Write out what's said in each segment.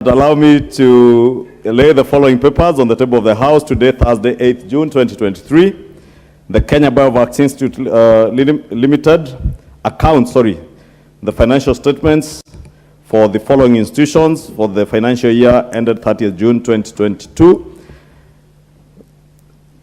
Allow me to lay the following papers on the table of the House today, Thursday, 8th June 2023. The Kenya Biovaccine Institute Limited accounts, the financial statements for the following institutions for the financial year ended 30th June 2022.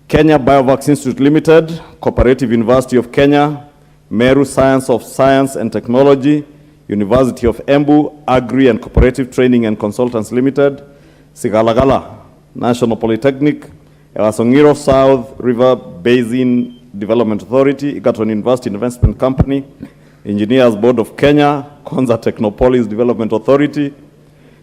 Kenya Biovaccine Institute Limited, Cooperative University of Kenya, Meru Science of Science and Technology, University of Embu, Agri and Cooperative Training and Consultants Limited, Sigalagala National Polytechnic, Ewasongiro South River Basin Development Authority, Egerton University Investment Company, Engineers Board of Kenya, Konza Technopolis Development Authority,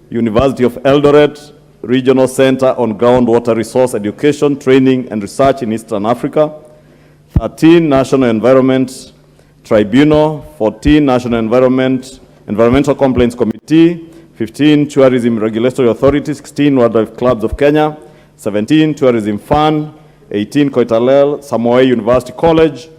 University of Eldoret, Regional Center on Groundwater Resource Education, Training and Research in Eastern Africa, 13 National Environment Tribunal, 14 National Environmental Complaints Committee, 15 Tourism Regulatory Authority, 16 Wildlife Clubs of Kenya, 17 Tourism Fund, 18 Koitalel Samoei University College,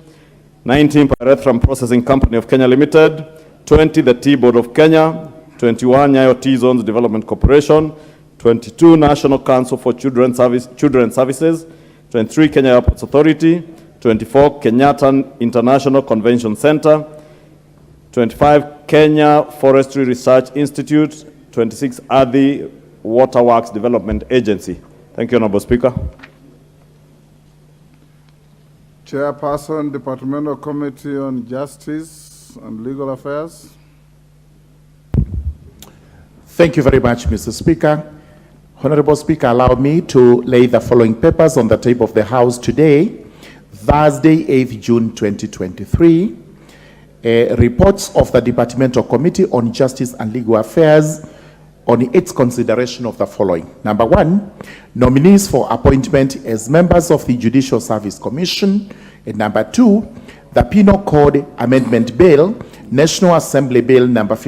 19 Pyrethrum Processing Company of Kenya Limited, 20 the Tea Board of Kenya, 21 Nyayo Tea Zones Development Corporation, 22 National Council for Children's Services, 23 Kenya Airports Authority, 24 Kenyatta International Convention Center, 25 Kenya Forestry Research Institute, 26 Adi Waterworks Development Agency. Thank you, Honorable Speaker. Chairperson, Departmental Committee on Justice and Legal Affairs. Thank you very much, Mr. Speaker. Honorable Speaker, allow me to lay the following papers on the table of the House today, Thursday, 8th June 2023. Reports of the Departmental Committee on Justice and Legal Affairs on its consideration of the following. Number one, nominees for appointment as members of the Judicial Service Commission. And number two, the Penal Code Amendment Bill, National Assembly Bill number